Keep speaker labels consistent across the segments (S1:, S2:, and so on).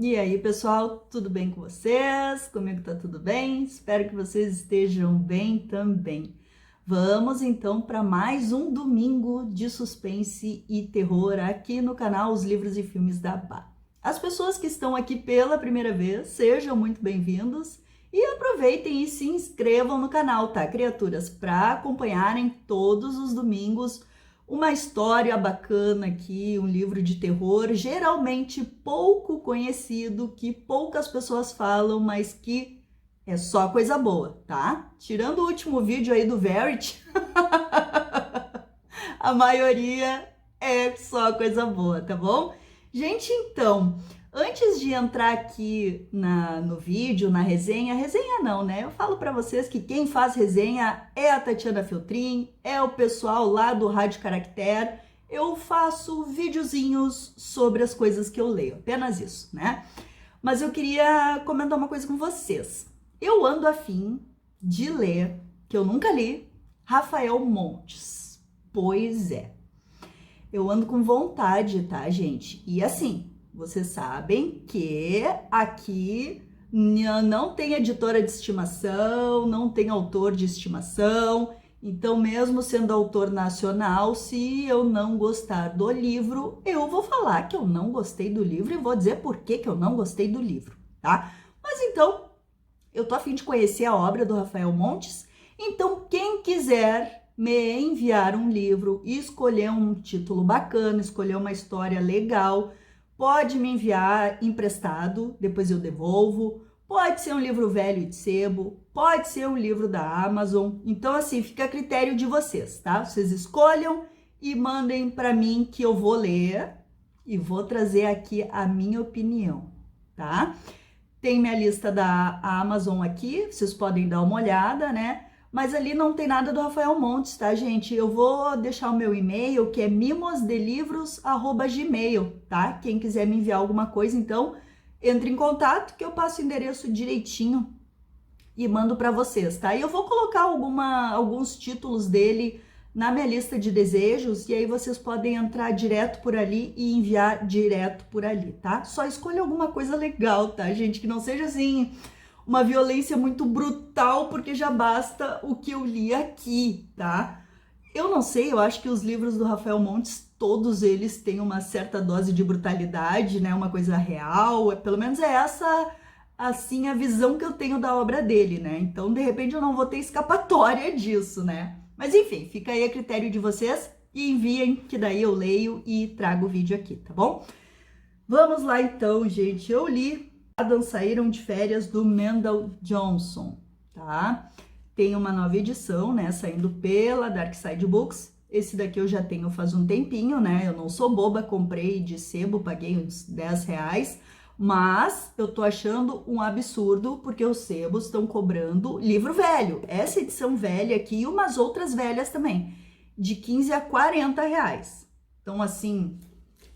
S1: E aí, pessoal, tudo bem com vocês? Comigo tá tudo bem? Espero que vocês estejam bem também. Vamos então para mais um domingo de suspense e terror aqui no canal Os Livros e Filmes da Bá. As pessoas que estão aqui pela primeira vez, sejam muito bem-vindos e aproveitem e se inscrevam no canal, tá, criaturas? Para acompanharem todos os domingos uma história bacana aqui, um livro de terror, geralmente pouco conhecido, que poucas pessoas falam, mas que é só coisa boa, tá? Tirando o último vídeo aí do Verity, a maioria é só coisa boa, tá bom? Gente, então, antes de entrar aqui no vídeo, na resenha não, né? Eu falo para vocês que quem faz resenha é a Tatiana Feltrin, é o pessoal lá do Rádio Caractere. Eu faço videozinhos sobre as coisas que eu leio, apenas isso, né? Mas eu queria comentar uma coisa com vocês. Eu ando afim de ler, que eu nunca li, Rafael Montes. Pois é. Eu ando com vontade, tá, gente? E assim, vocês sabem que aqui não tem editora de estimação, não tem autor de estimação. Então, mesmo sendo autor nacional, se eu não gostar do livro, eu vou falar que eu não gostei do livro e vou dizer por que eu não gostei do livro, tá? Mas então, eu tô a fim de conhecer a obra do Rafael Montes. Então, quem quiser me enviar um livro e escolher um título bacana, escolher uma história legal, pode me enviar emprestado, depois eu devolvo. Pode ser um livro velho de sebo, pode ser um livro da Amazon. Então, assim, fica a critério de vocês, tá? Vocês escolham e mandem para mim que eu vou ler e vou trazer aqui a minha opinião, tá? Tem minha lista da Amazon aqui, vocês podem dar uma olhada, né? Mas ali não tem nada do Rafael Montes, tá, gente? Eu vou deixar o meu e-mail, que é mimosdelivros@gmail, tá? Quem quiser me enviar alguma coisa, então, entre em contato que eu passo o endereço direitinho e mando para vocês, tá? E eu vou colocar alguns títulos dele na minha lista de desejos, e aí vocês podem entrar direto por ali e enviar direto por ali, tá? Só escolha alguma coisa legal, tá, gente? Que não seja assim uma violência muito brutal, porque já basta o que eu li aqui, tá? Eu não sei, eu acho que os livros do Rafael Montes, todos eles têm uma certa dose de brutalidade, né? Uma coisa real, pelo menos é essa, assim, a visão que eu tenho da obra dele, né? Então, de repente, eu não vou ter escapatória disso, né? Mas, enfim, fica aí a critério de vocês e enviem, que daí eu leio e trago o vídeo aqui, tá bom? Vamos lá, então, gente. Eu li Saíram de Férias, do Mendel Johnson, tá? Tem uma nova edição, né, saindo pela Dark Side Books. Esse daqui eu já tenho faz um tempinho, né? Eu não sou boba, comprei de sebo, paguei uns R$10, mas eu tô achando um absurdo, porque os sebos estão cobrando livro velho. Essa edição velha aqui e umas outras velhas também, de 15 a R$40. Então, assim,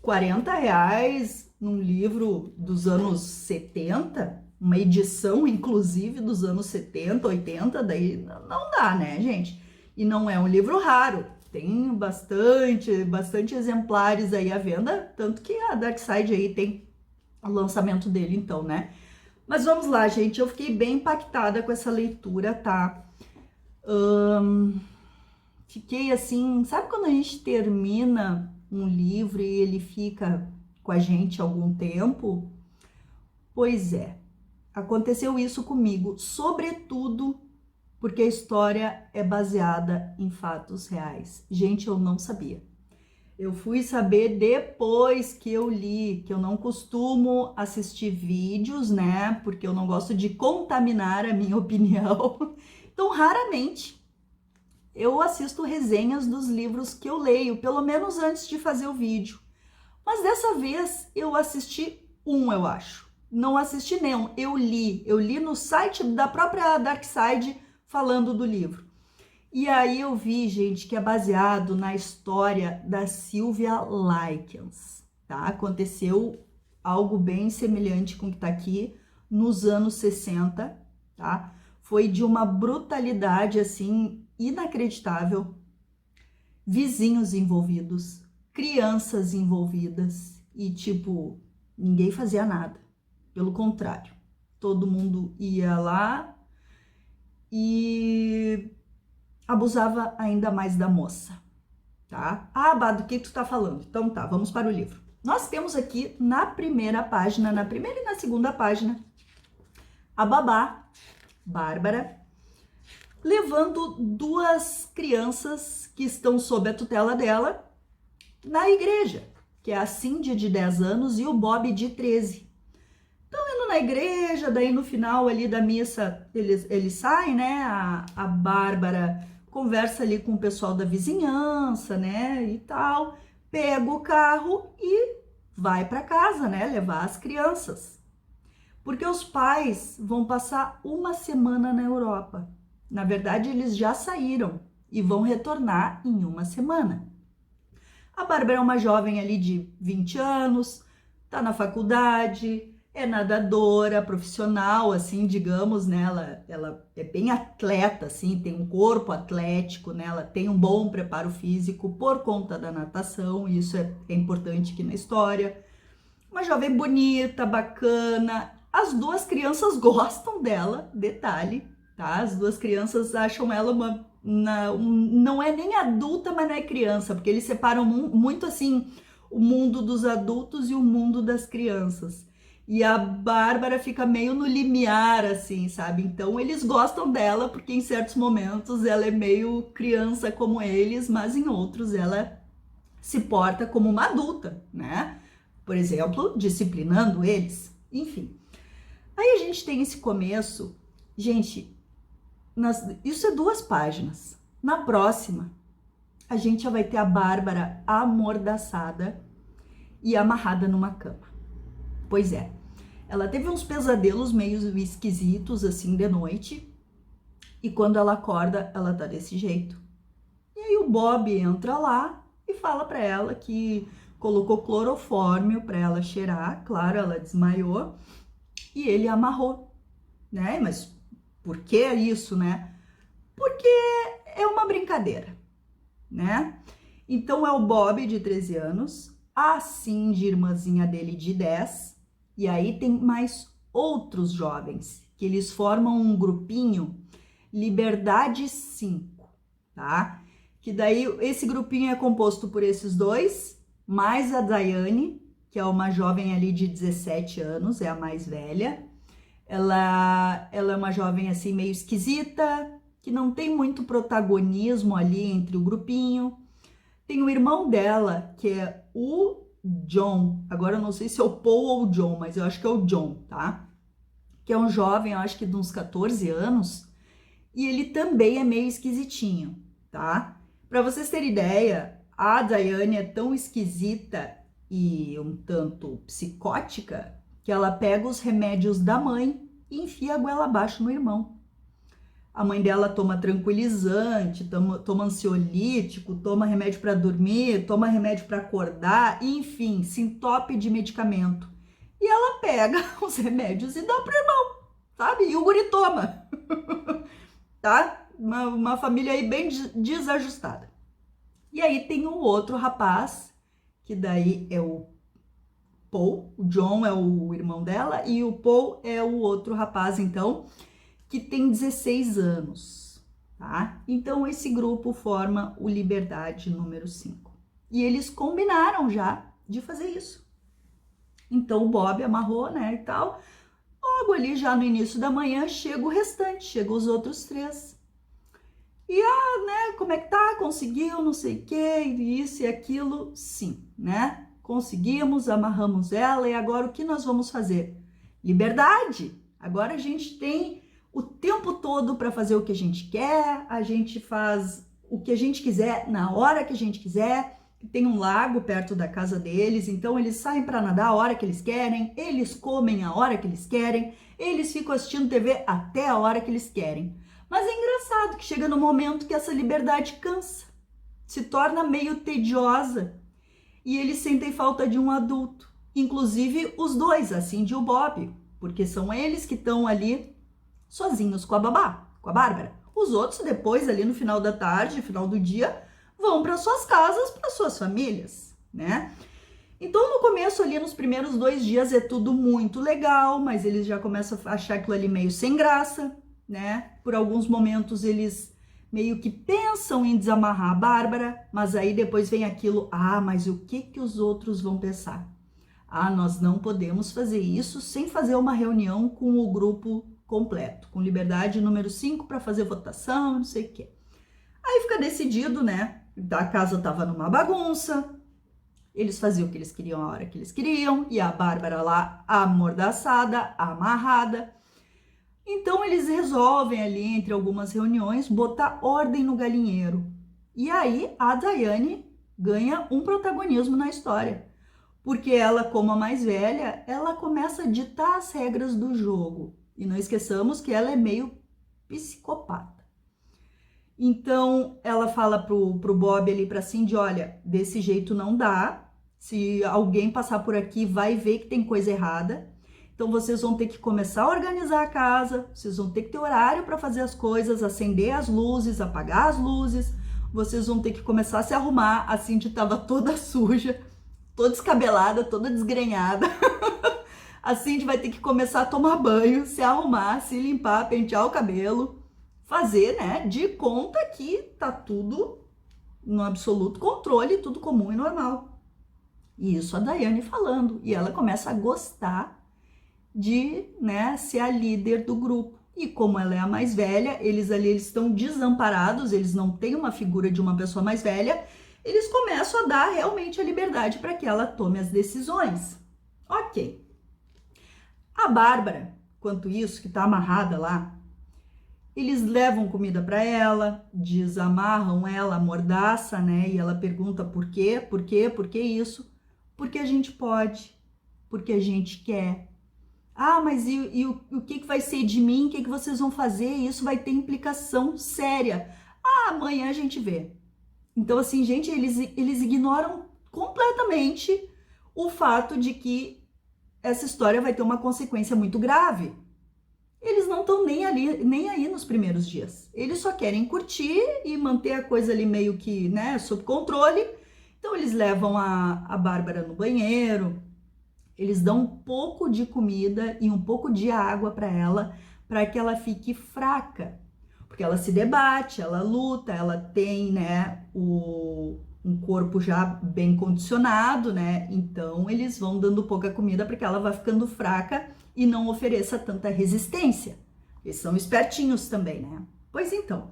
S1: R$40 num livro dos anos 70, uma edição, inclusive, dos anos 70, 80, daí não dá, né, gente? E não é um livro raro, tem bastante exemplares aí à venda, tanto que a Dark Side aí tem o lançamento dele, então, né? Mas vamos lá, gente, eu fiquei bem impactada com essa leitura, tá? Fiquei assim, sabe quando a gente termina um livro e ele fica com a gente algum tempo? Pois é, aconteceu isso comigo, sobretudo porque a história é baseada em fatos reais. Gente, eu não sabia. Eu fui saber depois que eu li, que eu não costumo assistir vídeos, né? Porque eu não gosto de contaminar a minha opinião. Então, raramente eu assisto resenhas dos livros que eu leio, pelo menos antes de fazer o vídeo. Mas dessa vez eu assisti eu acho. Não assisti nenhum, eu li no site da própria Dark Side falando do livro. E aí eu vi, gente, que é baseado na história da Sylvia Likens, tá? Aconteceu algo bem semelhante com o que tá aqui nos anos 60, tá? Foi de uma brutalidade, assim, inacreditável. Vizinhos envolvidos, crianças envolvidas e, tipo, ninguém fazia nada. pelo contrário, todo mundo ia lá e abusava ainda mais da moça, tá? Ah, Bá, do que tu tá falando? Então tá, vamos para o livro. Nós temos aqui na primeira página, na primeira e na segunda página, a babá, Bárbara, levando duas crianças que estão sob a tutela dela na igreja, que é a Cindy de 10 anos e o Bob de 13. Estão indo na igreja, daí no final ali da missa eles saem, né? A Bárbara conversa ali com o pessoal da vizinhança, né? E tal, pega o carro e vai para casa, né? Levar as crianças. Porque os pais vão passar uma semana na Europa. Na verdade, eles já saíram e vão retornar em uma semana. A Bárbara é uma jovem ali de 20 anos, tá na faculdade, é nadadora, profissional, assim, digamos, né? Ela é bem atleta, assim, tem um corpo atlético, né? Ela tem um bom preparo físico por conta da natação, e isso é importante aqui na história. Uma jovem bonita, bacana. As duas crianças gostam dela, detalhe, tá? As duas crianças acham ela não é nem adulta, mas não é criança, porque eles separam muito assim o mundo dos adultos e o mundo das crianças. E a Bárbara fica meio no limiar, assim, sabe? Então eles gostam dela porque em certos momentos ela é meio criança como eles, mas em outros ela se porta como uma adulta, né? Por exemplo, disciplinando eles, enfim. Aí a gente tem esse começo, gente, isso é 2 páginas. Na próxima, a gente já vai ter a Bárbara amordaçada e amarrada numa cama. Pois é, ela teve uns pesadelos meio esquisitos, assim, de noite, e quando ela acorda, ela tá desse jeito. E aí o Bob entra lá e fala pra ela que colocou clorofórmio pra ela cheirar, claro, ela desmaiou, e ele amarrou, né? Mas por que isso, né? Porque é uma brincadeira, né? Então é o Bob de 13 anos, a Cindy, irmãzinha dele de 10, e aí tem mais outros jovens, que eles formam um grupinho, Liberdade 5, tá? Que daí esse grupinho é composto por esses dois, mais a Daiane, que é uma jovem ali de 17 anos, é a mais velha. Ela é uma jovem assim meio esquisita, que não tem muito protagonismo ali entre o grupinho. Tem o irmão dela, que é o John. Agora eu não sei se é o Paul ou o John, mas eu acho que é o John, tá? Que é um jovem, eu acho que de uns 14 anos, e ele também é meio esquisitinho, tá? Para vocês terem ideia, a Daiane é tão esquisita e um tanto psicótica que ela pega os remédios da mãe e enfia a goela abaixo no irmão. A mãe dela toma tranquilizante, toma ansiolítico, toma remédio para dormir, toma remédio para acordar, enfim, se entope de medicamento. E ela pega os remédios e dá pro irmão, sabe? E o guri toma, tá? Uma família aí bem desajustada. E aí tem um outro rapaz, que daí é o Paul, o John é o irmão dela e o Paul é o outro rapaz, então, que tem 16 anos, tá? Então, esse grupo forma o Liberdade número 5. E eles combinaram já de fazer isso. Então, o Bob amarrou, né, e tal. Logo ali, já no início da manhã, chega o restante, chegam os outros 3. E, né, como é que tá? Conseguiu, não sei o que, isso e aquilo. Sim, né? Conseguimos, amarramos ela e agora o que nós vamos fazer? Liberdade! Agora a gente tem o tempo todo para fazer o que a gente quer, a gente faz o que a gente quiser na hora que a gente quiser. Tem um lago perto da casa deles, então eles saem para nadar a hora que eles querem, eles comem a hora que eles querem, eles ficam assistindo TV até a hora que eles querem. Mas é engraçado que chega no momento que essa liberdade cansa, se torna meio tediosa e eles sentem falta de um adulto, inclusive os dois, a Cindy e o Bob, porque são eles que estão ali sozinhos com a babá, com a Bárbara. Os outros depois ali no final da tarde, final do dia, vão para suas casas, para suas famílias, né? Então, no começo ali, nos primeiros 2 dias, é tudo muito legal, mas eles já começam a achar aquilo ali meio sem graça, né? Por alguns momentos, eles meio que pensam em desamarrar a Bárbara, mas aí depois vem aquilo, mas o que que os outros vão pensar? Nós não podemos fazer isso sem fazer uma reunião com o grupo completo, com liberdade número 5 para fazer votação, não sei o quê. Aí fica decidido, né? A casa tava numa bagunça, eles faziam o que eles queriam a hora que eles queriam, e a Bárbara lá amordaçada, amarrada. Então eles resolvem ali, entre algumas reuniões, botar ordem no galinheiro. E aí a Daiane ganha um protagonismo na história. Porque ela, como a mais velha, ela começa a ditar as regras do jogo. E não esqueçamos que ela é meio psicopata. Então ela fala pro Bob ali, pra Cindy, olha, desse jeito não dá. Se alguém passar por aqui, vai ver que tem coisa errada. Então vocês vão ter que começar a organizar a casa, vocês vão ter que ter horário para fazer as coisas, acender as luzes, apagar as luzes, vocês vão ter que começar a se arrumar. A Cindy estava toda suja, toda descabelada, toda desgrenhada. A Cindy vai ter que começar a tomar banho, se arrumar, se limpar, pentear o cabelo, fazer, né, de conta que tá tudo no absoluto controle, tudo comum e normal. E isso a Daiane falando, e ela começa a gostar de, né, ser a líder do grupo. E como ela é a mais velha, eles estão desamparados, eles não têm uma figura de uma pessoa mais velha, eles começam a dar realmente a liberdade para que ela tome as decisões. Ok. A Bárbara, quanto isso, que tá amarrada lá, eles levam comida para ela, desamarram ela, amordaça, né, e ela pergunta por quê, por que isso? Porque a gente pode, porque a gente quer. Mas o que vai ser de mim? O que vocês vão fazer? Isso vai ter implicação séria. Amanhã a gente vê. Então, assim, gente, eles ignoram completamente o fato de que essa história vai ter uma consequência muito grave. Eles não estão nem aí nos primeiros dias. Eles só querem curtir e manter a coisa ali meio que, né, sob controle. Então, eles levam a Bárbara no banheiro, eles dão um pouco de comida e um pouco de água para que ela fique fraca. Porque ela se debate, ela luta, ela tem, né, um corpo já bem condicionado, né? Então, eles vão dando pouca comida para que ela vá ficando fraca e não ofereça tanta resistência. Eles são espertinhos também, né? Pois então.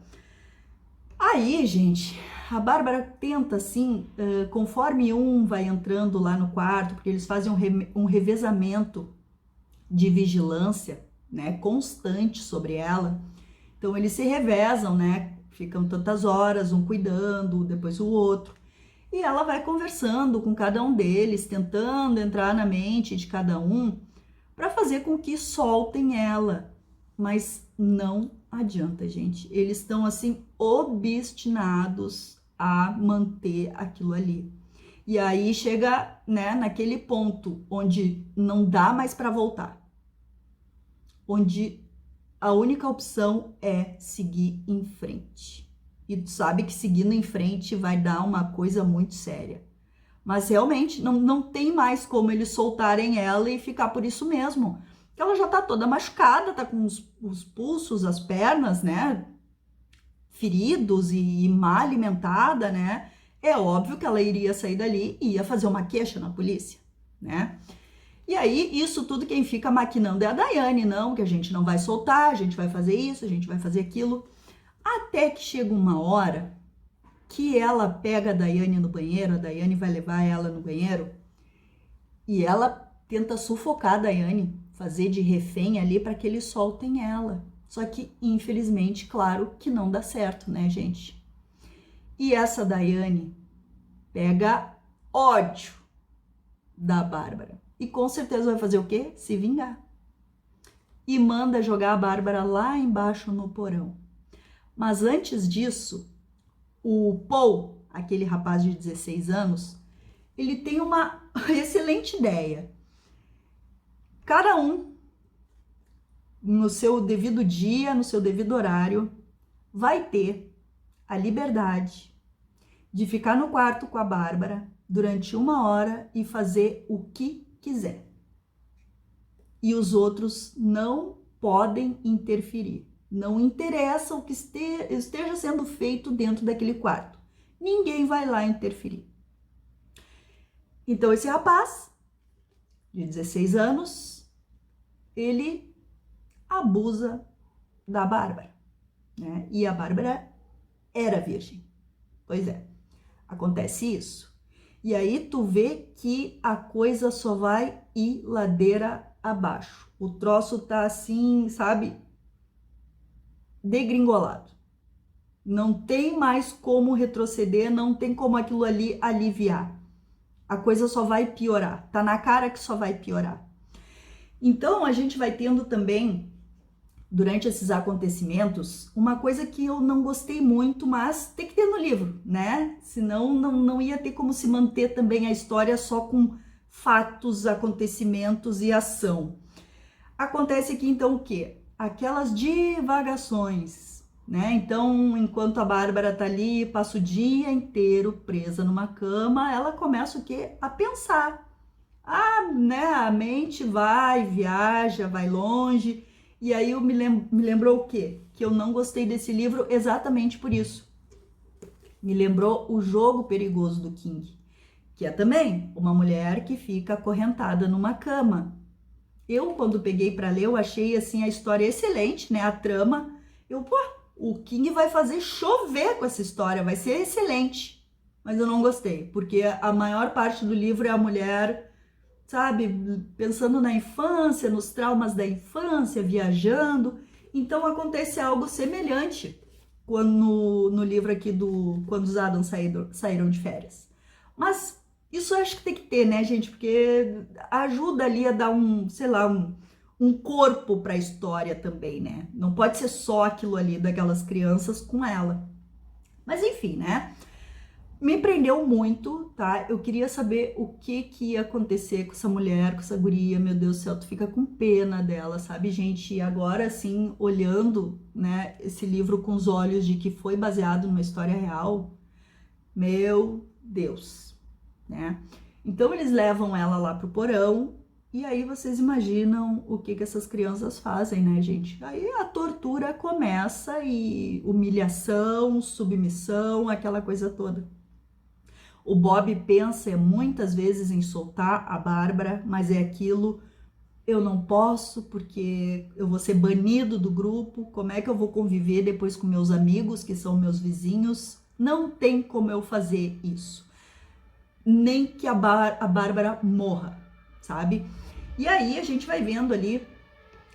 S1: Aí, gente, a Bárbara tenta, assim, conforme um vai entrando lá no quarto, porque eles fazem um revezamento de vigilância, né, constante sobre ela. Então, eles se revezam, né, ficam tantas horas, um cuidando, depois o outro. E ela vai conversando com cada um deles, tentando entrar na mente de cada um, para fazer com que soltem ela. Mas não adianta, gente. Eles estão, assim, obstinados a manter aquilo ali. E aí chega, né, naquele ponto onde não dá mais para voltar. Onde a única opção é seguir em frente. E tu sabe que seguindo em frente vai dar uma coisa muito séria. Mas realmente não tem mais como eles soltarem ela e ficar por isso mesmo. Ela já tá toda machucada, tá com os pulsos, as pernas, né, feridos e má alimentada, né? É óbvio que ela iria sair dali e ia fazer uma queixa na polícia, né? E aí, isso tudo quem fica maquinando é a Daiane, não, que a gente não vai soltar, a gente vai fazer isso, a gente vai fazer aquilo. Até que chega uma hora que ela pega a Daiane no banheiro, a Daiane vai levar ela no banheiro e ela tenta sufocar a Daiane, fazer de refém ali para que eles soltem ela. Só que, infelizmente, claro que não dá certo, né, gente? E essa Daiane pega ódio da Bárbara. E com certeza vai fazer o quê? Se vingar. E manda jogar a Bárbara lá embaixo no porão. Mas antes disso, o Paul, aquele rapaz de 16 anos, ele tem uma excelente ideia. Cada um, no seu devido dia, no seu devido horário, vai ter a liberdade de ficar no quarto com a Bárbara durante 1 hora e fazer o que quiser. E os outros não podem interferir. Não interessa o que esteja sendo feito dentro daquele quarto. Ninguém vai lá interferir. Então, esse rapaz, de 16 anos, ele abusa da Bárbara, né? E a Bárbara era virgem. Pois é, acontece isso. E aí tu vê que a coisa só vai ir ladeira abaixo. O troço tá assim, sabe? Degringolado. Não tem mais como retroceder, não tem como aquilo ali aliviar. A coisa só vai piorar. Tá na cara que só vai piorar. Então, a gente vai tendo também, durante esses acontecimentos, uma coisa que eu não gostei muito, mas tem que ter no livro, né? Senão não ia ter como se manter também a história só com fatos, acontecimentos e ação. Acontece aqui então o quê? Aquelas divagações, né? Então, enquanto a Bárbara tá ali, passa o dia inteiro presa numa cama, ela começa o quê? A pensar. Né? A mente vai, viaja, vai longe. E aí me lembrou o quê? Que eu não gostei desse livro exatamente por isso. Me lembrou O Jogo Perigoso do King, que é também uma mulher que fica acorrentada numa cama. Eu, quando peguei para ler, eu achei assim a história excelente, né? A trama. O King vai fazer chover com essa história, vai ser excelente. Mas eu não gostei, porque a maior parte do livro é a mulher, sabe, pensando na infância, nos traumas da infância, viajando. Então acontece algo semelhante no livro aqui Quando os Adams saíram de férias. Mas isso eu acho que tem que ter, né, gente? Porque ajuda ali a dar um corpo para a história também, né? Não pode ser só aquilo ali daquelas crianças com ela. Mas enfim, né? Me prendeu muito, tá? Eu queria saber o que ia acontecer com essa mulher, com essa guria. Meu Deus do céu, tu fica com pena dela, sabe, gente? E agora, assim, olhando, né, esse livro com os olhos de que foi baseado numa história real, meu Deus, né? Então eles levam ela lá pro porão e aí vocês imaginam o que essas crianças fazem, né, gente? Aí a tortura começa e humilhação, submissão, aquela coisa toda. O Bob pensa muitas vezes em soltar a Bárbara, mas é aquilo, eu não posso porque eu vou ser banido do grupo, como é que eu vou conviver depois com meus amigos, que são meus vizinhos? Não tem como eu fazer isso. Nem que a Bárbara morra, sabe? E aí a gente vai vendo ali,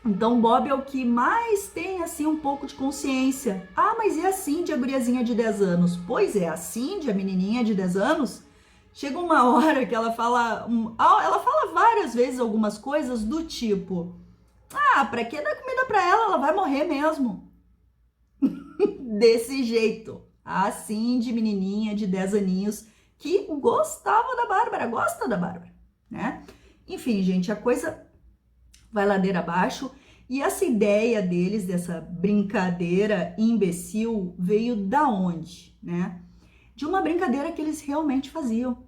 S1: então o Bob é o que mais tem, assim, um pouco de consciência. Mas é a Cindy, a guriazinha de 10 anos. Pois é, a Cindy, a menininha de 10 anos, chega uma hora que ela fala várias vezes algumas coisas do tipo, pra que dar comida pra ela? Ela vai morrer mesmo. Desse jeito. A Cindy, menininha de 10 aninhos, que gostava da Bárbara, gosta da Bárbara, né? Enfim, gente, a coisa vai ladeira abaixo. E essa ideia deles, dessa brincadeira imbecil, veio da onde, né? De uma brincadeira que eles realmente faziam.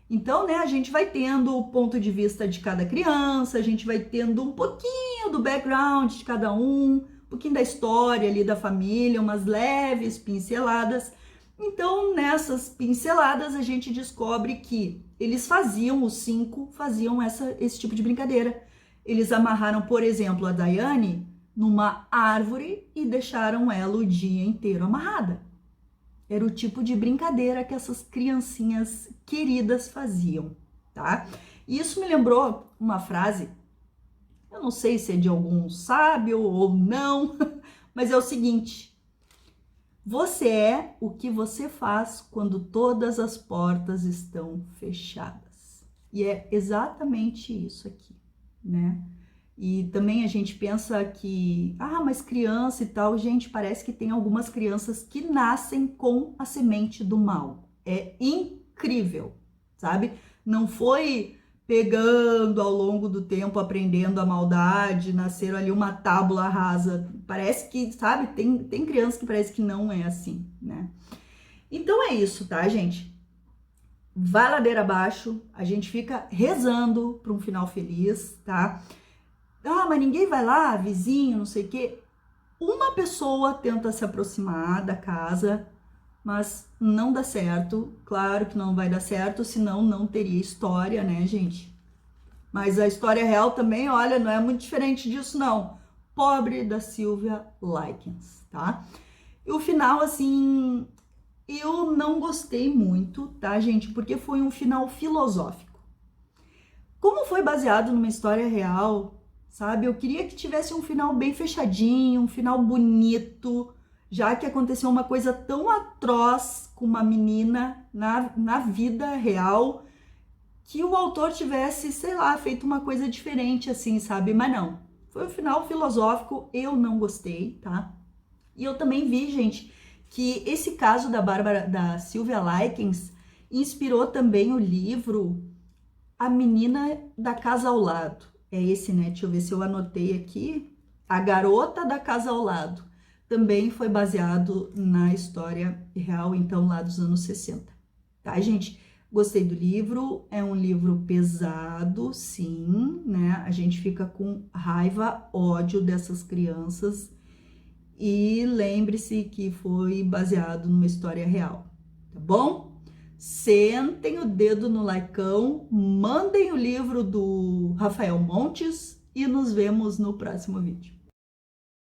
S1: Então, né, a gente vai tendo o ponto de vista de cada criança, a gente vai tendo um pouquinho do background de cada um pouquinho da história ali da família, umas leves pinceladas. Então, nessas pinceladas, a gente descobre que eles faziam, os 5 faziam esse tipo de brincadeira. Eles amarraram, por exemplo, a Daiane numa árvore e deixaram ela o dia inteiro amarrada. Era o tipo de brincadeira que essas criancinhas queridas faziam, tá? E isso me lembrou uma frase, eu não sei se é de algum sábio ou não, mas é o seguinte: você é o que você faz quando todas as portas estão fechadas. E é exatamente isso aqui, né? E também a gente pensa que, mas criança e tal, gente, parece que tem algumas crianças que nascem com a semente do mal. É incrível, sabe? Não foi pegando ao longo do tempo, aprendendo a maldade, nasceram ali uma tábula rasa. Parece que, sabe, tem criança que parece que não é assim, né? Então é isso, tá, gente? vai ladeira abaixo, a gente fica rezando para um final feliz, tá? Ah, mas ninguém vai lá, vizinho, não sei o quê. Uma pessoa tenta se aproximar da casa, mas não dá certo. Claro que não vai dar certo, senão não teria história, né, gente? Mas a história real também, olha, não é muito diferente disso, não. Pobre da Sylvia Likens, tá? E o final, assim, eu não gostei muito, tá, gente? Porque foi um final filosófico. Como foi baseado numa história real, sabe? Eu queria que tivesse um final bem fechadinho, um final bonito, já que aconteceu uma coisa tão atroz com uma menina na vida real, que o autor tivesse, sei lá, feito uma coisa diferente assim, sabe? Mas não. Foi um final filosófico, eu não gostei, tá? E eu também vi, gente, que esse caso da Sylvia Likens inspirou também o livro A Menina da Casa ao Lado. É esse, né? Deixa eu ver se eu anotei aqui. A Garota da Casa ao Lado. Também foi baseado na história real, então, lá dos anos 60. Tá, gente? Gostei do livro. É um livro pesado, sim, né? A gente fica com raiva, ódio dessas crianças. E lembre-se que foi baseado numa história real, tá bom? Sentem o dedo no likeão, mandem o livro do Rafael Montes e nos vemos no próximo vídeo.